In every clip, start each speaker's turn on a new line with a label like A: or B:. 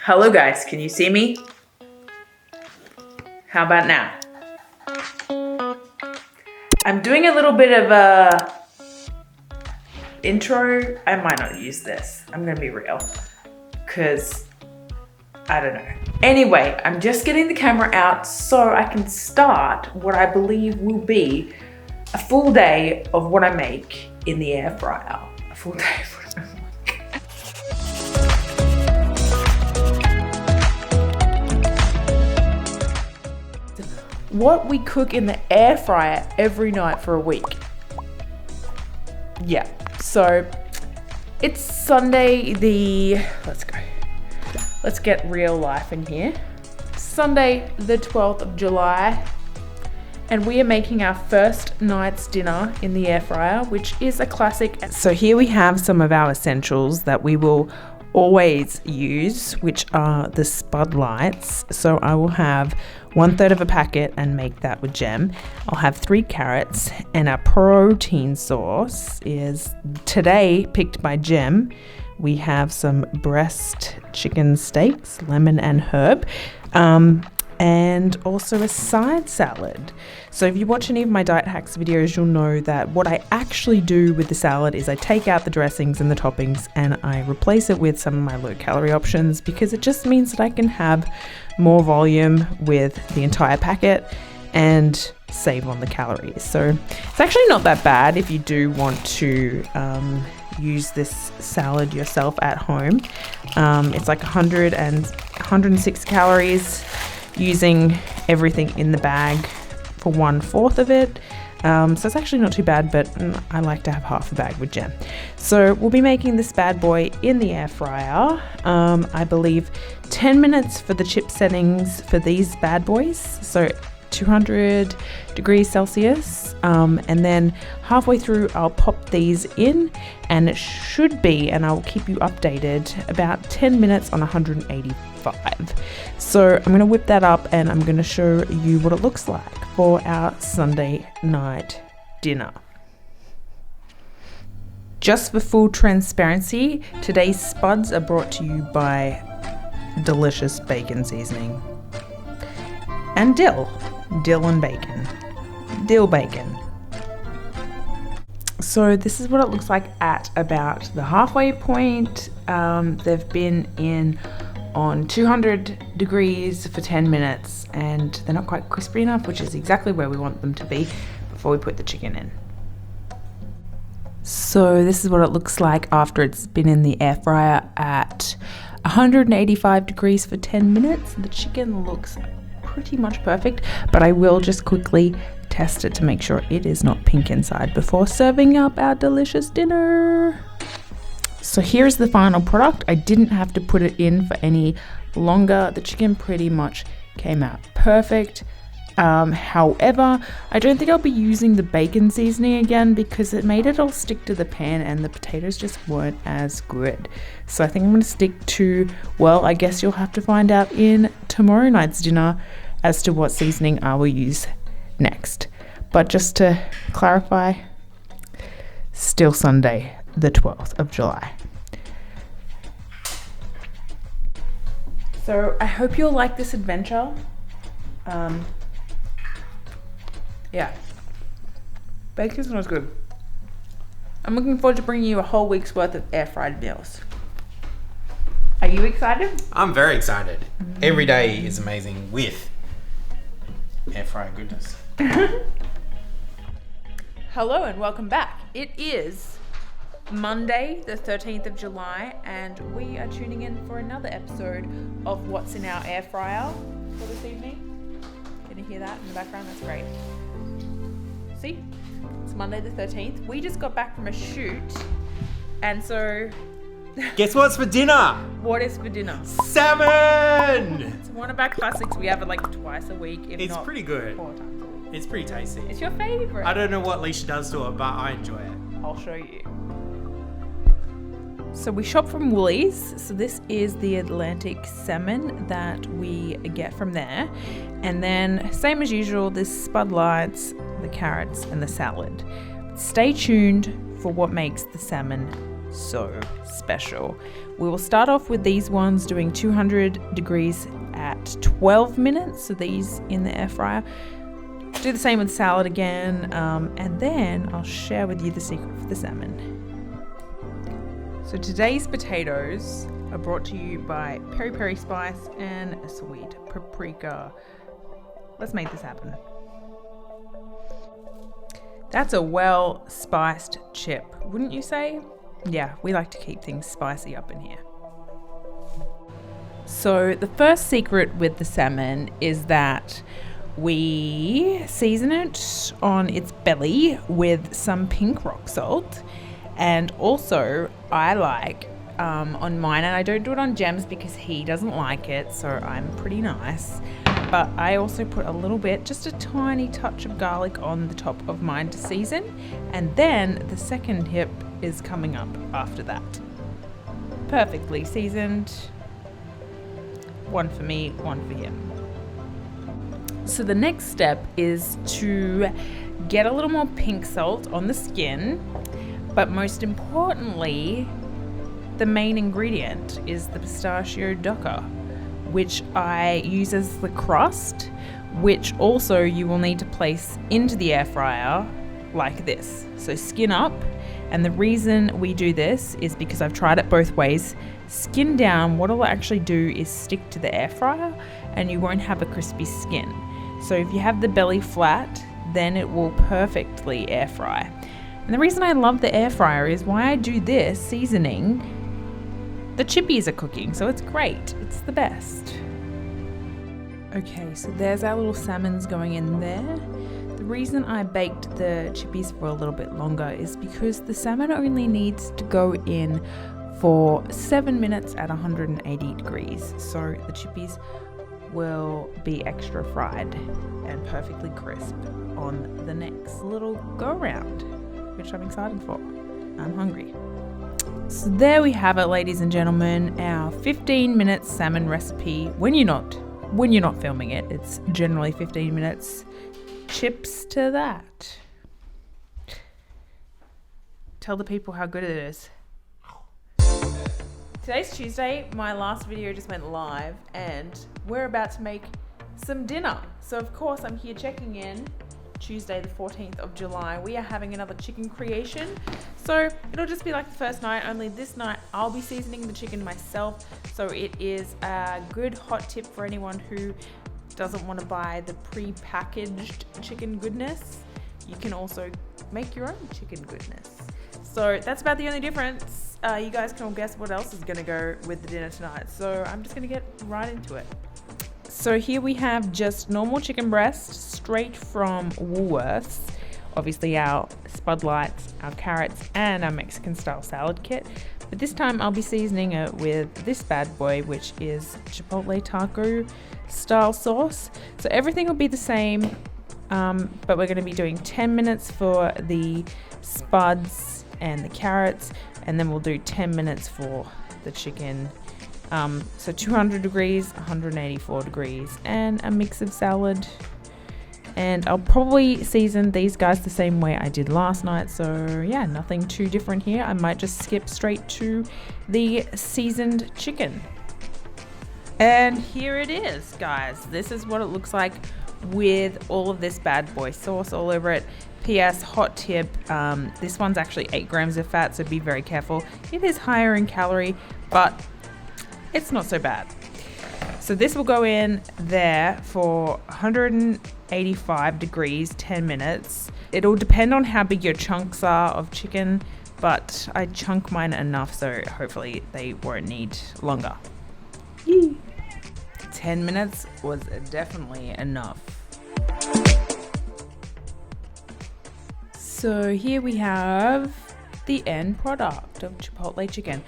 A: Hello guys, can you see me? How about now? I'm doing a little bit of a intro. I might not use this. I'm gonna be real, because I don't know. Anyway, I'm just getting the camera out so I can start what I believe will be a full day of what I make in the air fryer. A full day of what I make. What we cook in the air fryer every night for a week. Yeah, so it's Sunday let's get real life in here. Sunday the 12th of July, and we are making our first night's dinner in the air fryer, which is a classic. So here we have some of our essentials that we will always use, which are the Spud Lights. So I will have 1/3 of a packet and make that with Gem. I'll have 3 carrots, and our protein source is today picked by Gem. We have some breast chicken steaks, lemon and herb, and also a side salad. So if you watch any of my diet hacks videos, you'll know that what I actually do with the salad is I take out the dressings and the toppings and I replace it with some of my low calorie options, because it just means that I can have more volume with the entire packet and save on the calories. So it's actually not that bad if you do want to use this salad yourself at home. It's like 106 calories using everything in the bag for 1/4 of it. So it's actually not too bad, but I like to have half a bag with Gem. So we'll be making this bad boy in the air fryer. I believe 10 minutes for the chip settings for these bad boys. So 200 degrees Celsius, and then halfway through I'll pop these in, and it should be, and I'll keep you updated, about 10 minutes on 185. So I'm going to whip that up and I'm going to show you what it looks like for our Sunday night dinner. Just for full transparency, today's spuds are brought to you by delicious bacon seasoning and dill and bacon, dill bacon. So this is what it looks like at about the halfway point. They've been in on 200 degrees for 10 minutes and they're not quite crispy enough, which is exactly where we want them to be before we put the chicken in. So this is what it looks like after it's been in the air fryer at 185 degrees for 10 minutes. The chicken looks pretty much perfect, but I will just quickly test it to make sure it is not pink inside before serving up our delicious dinner. So here's the final product. I didn't have to put it in for any longer. The chicken pretty much came out perfect. However, I don't think I'll be using the bacon seasoning again because it made it all stick to the pan and the potatoes just weren't as good. So I think I'm going to stick to, well, I guess you'll have to find out in tomorrow night's dinner as to what seasoning I will use next. But just to clarify, still Sunday, the 12th of July. So I hope you'll like this adventure. Yeah, bacon smells good. I'm looking forward to bringing you a whole week's worth of air fried meals. Are you excited?
B: I'm very excited. Every day is amazing with air fryer goodness.
A: Hello and welcome back. It is Monday, the 13th of July, and we are tuning in for another episode of What's in Our Air Fryer for this evening. Can you hear that in the background? That's great. See? It's Monday the 13th. We just got back from a shoot, and so...
B: Guess what's for dinner?
A: What is for dinner?
B: Salmon!
A: It's one of our classics. We have it like twice a week, if
B: It's
A: not
B: pretty good.
A: 4 times a week.
B: It's pretty tasty.
A: It's your favourite.
B: I don't know what Leesh does to it, but I enjoy it.
A: I'll show you. So we shop from Woolies. So this is the Atlantic salmon that we get from there. And then same as usual, this Spud Lights, the carrots and the salad. Stay tuned for what makes the salmon so special. We will start off with these ones doing 200 degrees at 12 minutes, so these in the air fryer. Do the same with salad again, and then I'll share with you the secret for the salmon. So today's potatoes are brought to you by peri peri spice and sweet paprika. Let's make this happen. That's a well spiced chip, wouldn't you say? Yeah, we like to keep things spicy up in here. So the first secret with the salmon is that we season it on its belly with some pink rock salt, and also I like on mine, and I don't do it on Jem's because he doesn't like it, so I'm pretty nice, but I also put a little bit, just a tiny touch of garlic on the top of mine to season, and then the second hip is coming up after that. Perfectly seasoned. One for me, one for him. So the next step is to get a little more pink salt on the skin, but most importantly, the main ingredient is the pistachio docker, which I use as the crust, which also you will need to place into the air fryer like this. So skin up, and the reason we do this is because I've tried it both ways. Skin down, what it'll actually do is stick to the air fryer and you won't have a crispy skin. So if you have the belly flat, then it will perfectly air fry. And the reason I love the air fryer is why I do this seasoning. The chippies are cooking, so it's great. It's the best. Okay, so there's our little salmons going in there. The reason I baked the chippies for a little bit longer is because the salmon only needs to go in for 7 minutes at 180 degrees. So the chippies will be extra fried and perfectly crisp on the next little go around, which I'm excited for. I'm hungry. So there we have it, ladies and gentlemen, our 15-minute salmon recipe. When you're not filming it, it's generally 15 minutes. Chips to that. Tell the people how good it is. Today's Tuesday, my last video just went live and we're about to make some dinner. So of course I'm here checking in. Tuesday the 14th of July, we are having another chicken creation. So it'll just be like the first night, only this night I'll be seasoning the chicken myself. So it is a good hot tip for anyone who doesn't want to buy the pre-packaged chicken goodness. You can also make your own chicken goodness. So that's about the only difference. You guys can all guess what else is going to go with the dinner tonight. So I'm just going to get right into it. So here we have just normal chicken breast straight from Woolworths. Obviously our spud lights, our carrots, and our Mexican style salad kit. But this time I'll be seasoning it with this bad boy, which is Chipotle taco style sauce. So everything will be the same, but we're going to be doing 10 minutes for the spuds and the carrots, and then we'll do 10 minutes for the chicken. So 200 degrees, 184 degrees, and a mix of salad. And I'll probably season these guys the same way I did last night. So yeah, nothing too different here. I might just skip straight to the seasoned chicken. And here it is, guys. This is what it looks like with all of this bad boy sauce all over it. P.S. hot tip, this one's actually 8 grams of fat, so be very careful. It is higher in calorie, but it's not so bad. So this will go in there for 185 degrees, 10 minutes. It'll depend on how big your chunks are of chicken, but I chunk mine enough so hopefully they won't need longer. Yee. 10 minutes was definitely enough. So here we have the end product of Chipotle chicken.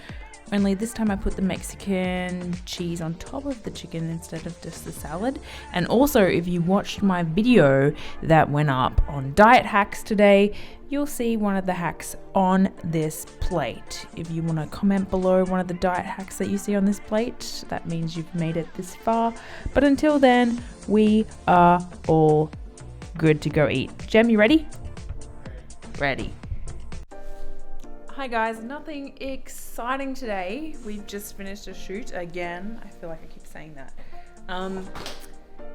A: Only this time I put the Mexican cheese on top of the chicken instead of just the salad. And also, if you watched my video that went up on diet hacks today, you'll see one of the hacks on this plate. If you want to comment below one of the diet hacks that you see on this plate, that means you've made it this far. But until then, we are all good to go eat. Jem, you ready? Ready. Hi guys, nothing exciting today. We've just finished a shoot again. I feel like I keep saying that.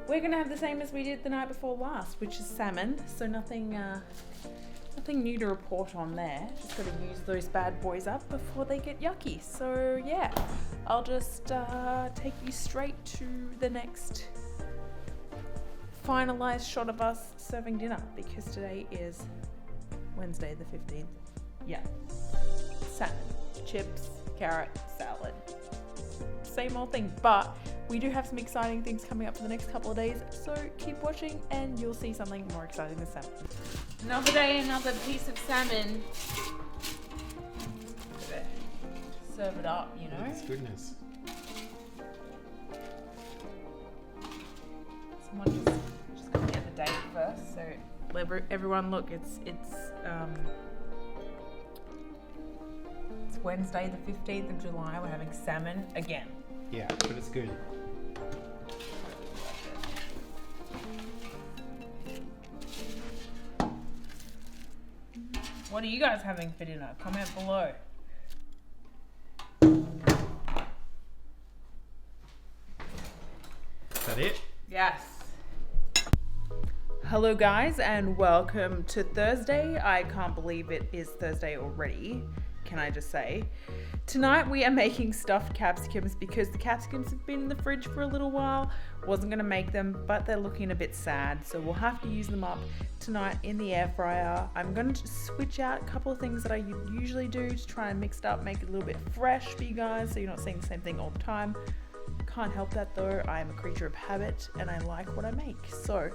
A: We're gonna have the same as we did the night before last, which is salmon. So nothing new to report on there. Just gotta use those bad boys up before they get yucky. So yeah, I'll just take you straight to the next finalized shot of us serving dinner, because today is Wednesday the 15th. Yeah. Salmon, chips, carrot, salad. Same old thing, but we do have some exciting things coming up for the next couple of days, so keep watching and you'll see something more exciting than salmon. Another day, another piece of salmon. Serve it up, you know.
B: It's goodness.
A: Someone just gonna get the date first, so everyone look, it's Wednesday the 15th of July. We're having salmon again.
B: Yeah, but it's good.
A: What are you guys having for dinner? Comment below.
B: Is that it?
A: Yes. Hello guys and welcome to Thursday. I can't believe it is Thursday already. Can I just say? Tonight we are making stuffed capsicums because the capsicums have been in the fridge for a little while. Wasn't going to make them, but they're looking a bit sad, so we'll have to use them up tonight in the air fryer. I'm going to switch out a couple of things that I usually do to try and mix it up, make it a little bit fresh for you guys so you're not seeing the same thing all the time. Can't help that though. I am a creature of habit and I like what I make. So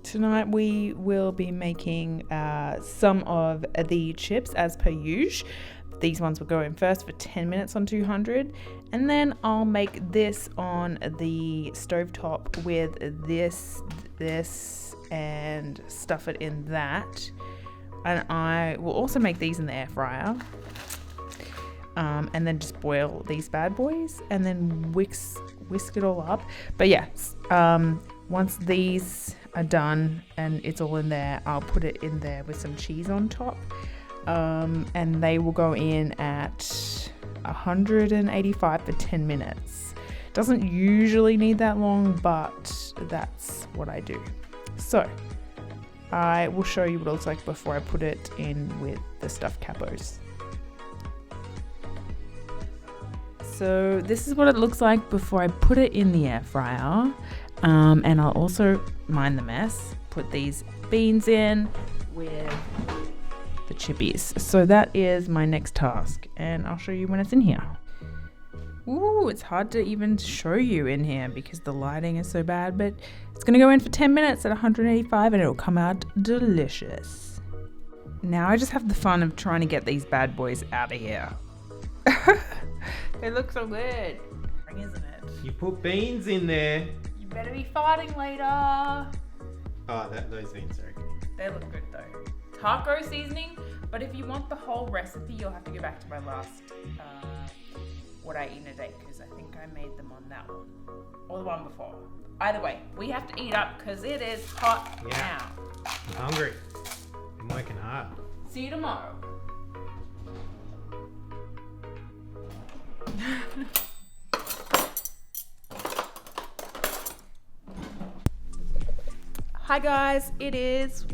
A: Tonight we will be making some of the chips as per usual. These ones will go in first for 10 minutes on 200, and then I'll make this on the stovetop with this and stuff it in that. And I will also make these in the air fryer. And then just boil these bad boys and then whisk it all up. But yeah, once these are done and it's all in there, I'll put it in there with some cheese on top. And they will go in at 185 for 10 minutes. Doesn't usually need that long, but that's what I do. So I will show you what it looks like before I put it in with the stuffed capos. So this is what it looks like before I put it in the air fryer. And I'll also, mind the mess, put these beans in with the chippies. So that is my next task, and I'll show you when it's in here. Ooh, it's hard to even show you in here because the lighting is so bad, but it's gonna go in for 10 minutes at 185 and it'll come out delicious. Now I just have the fun of trying to get these bad boys out of here. They look so good, isn't it?
B: You put beans in there.
A: You better be fighting later.
B: Oh, those beans are okay.
A: They look good though. Taco seasoning, but if you want the whole recipe, you'll have to go back to my last what I eat in a day, because I think I made them on that one or the one before. Either way, we have to eat up because it is hot now.
B: I'm hungry. I'm working hard.
A: See you tomorrow. Hi guys, it is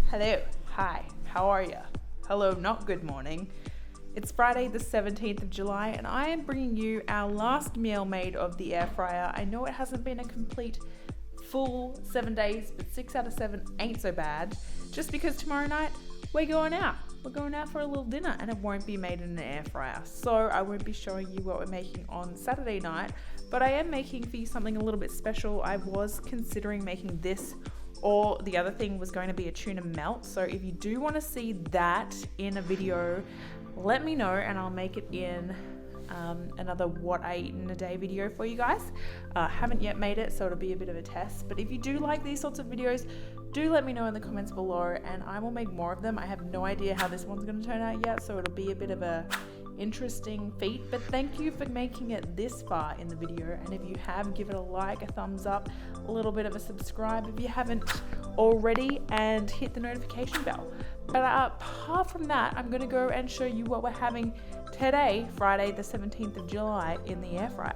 A: hello, hi, how are ya? Hello, not good morning. It's Friday the 17th of July and I am bringing you our last meal made of the air fryer. I know it hasn't been a complete full 7 days, but 6 out of 7 ain't so bad. Just because tomorrow night we're going out. We're going out for a little dinner and it won't be made in an air fryer. So I won't be showing you what we're making on Saturday night, but I am making for you something a little bit special. I was considering making this, or the other thing was going to be a tuna melt. So if you do want to see that in a video, let me know and I'll make it in another what I eat in a day video for you guys. Haven't yet made it, so it'll be a bit of a test, but if you do like these sorts of videos, do let me know in the comments below and I will make more of them. I have no idea how this one's going to turn out yet, so it'll be a bit of a interesting feat, but thank you for making it this far in the video, and if you have, give it a like, a thumbs up, a little bit of a subscribe if you haven't already and hit the notification bell. But apart from that, I'm going to go and show you what we're having today, Friday the 17th of July, in the air fryer.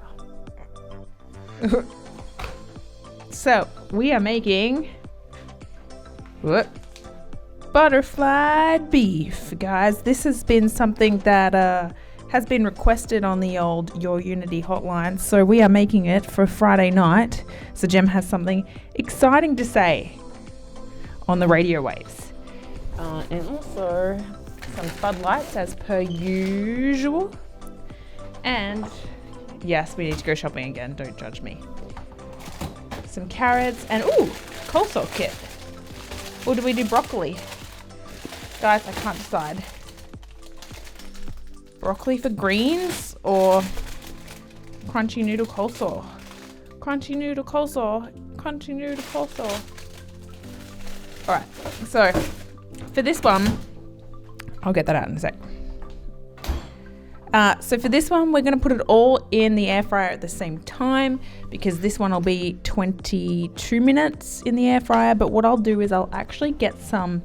A: So we are making butterfly beef, guys. This has been something that has been requested on the old Your Unity hotline, so we are making it for Friday night. So Jem has something exciting to say on the radio waves, and also some Bud Lights as per usual. And yes, we need to go shopping again, don't judge me. Some carrots and coleslaw kit. Or do we do broccoli? Guys, I can't decide. Broccoli for greens or crunchy noodle coleslaw? Crunchy noodle coleslaw. Crunchy noodle coleslaw. Alright, so for this one, I'll get that out in a sec. So for this one, we're going to put it all in the air fryer at the same time, because this one will be 22 minutes in the air fryer. But what I'll do is I'll actually get some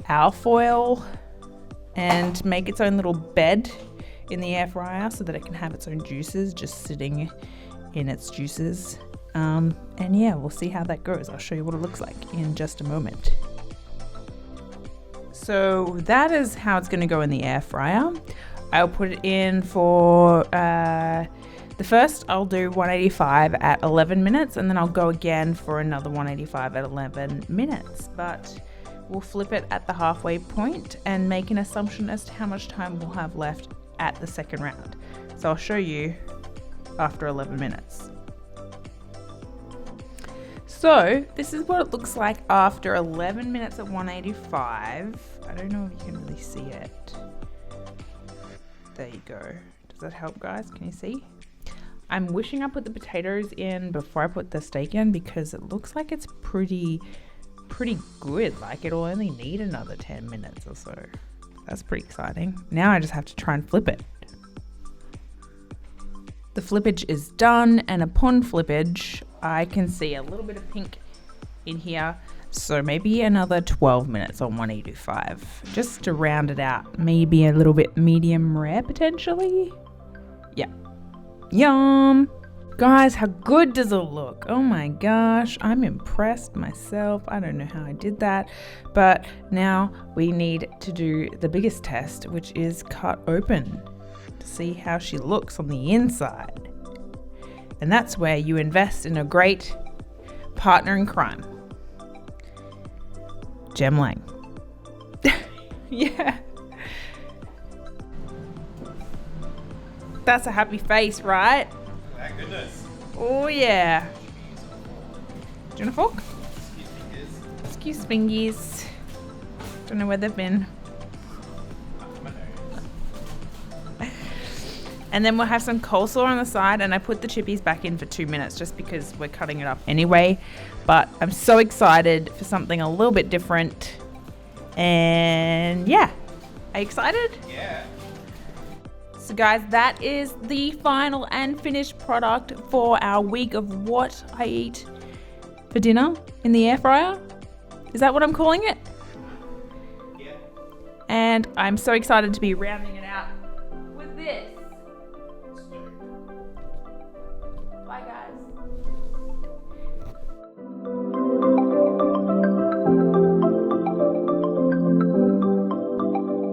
A: alfoil and make its own little bed in the air fryer so that it can have its own juices just sitting in its juices. And yeah, we'll see how that goes. I'll show you what it looks like in just a moment. So that is how it's going to go in the air fryer. I'll put it in for the first. I'll do 185 at 11 minutes, and then I'll go again for another 185 at 11 minutes. But we'll flip it at the halfway point and make an assumption as to how much time we'll have left at the second round. So I'll show you after 11 minutes. So this is what it looks like after 11 minutes at 185. I don't know if you can really see it. There you go. Does that help, guys? Can you see? I'm wishing I put the potatoes in before I put the steak in, because it looks like it's pretty good. Like, it'll only need another 10 minutes or so. That's pretty exciting. Now I just have to try and flip it. The flippage is done, and upon flippage, I can see a little bit of pink in here. So maybe another 12 minutes on 185, just to round it out. Maybe a little bit medium rare potentially. Yeah. Yum. Guys, how good does it look? Oh my gosh, I'm impressed myself. I don't know how I did that. But now we need to do the biggest test, which is cut open to see how she looks on the inside. And that's where you invest in a great partner in crime. Jem Lang. Yeah. That's a happy face, right?
B: Thank goodness.
A: Oh yeah. Do you want a fork? Excuse fingies. Don't know where they've been. And then we'll have some coleslaw on the side, and I put the chippies back in for 2 minutes just because we're cutting it up anyway. But I'm so excited for something a little bit different. And yeah, are you excited?
B: Yeah.
A: So guys, that is the final and finished product for our week of what I eat for dinner in the air fryer. Is that what I'm calling it?
B: Yeah.
A: And I'm so excited to be rounding it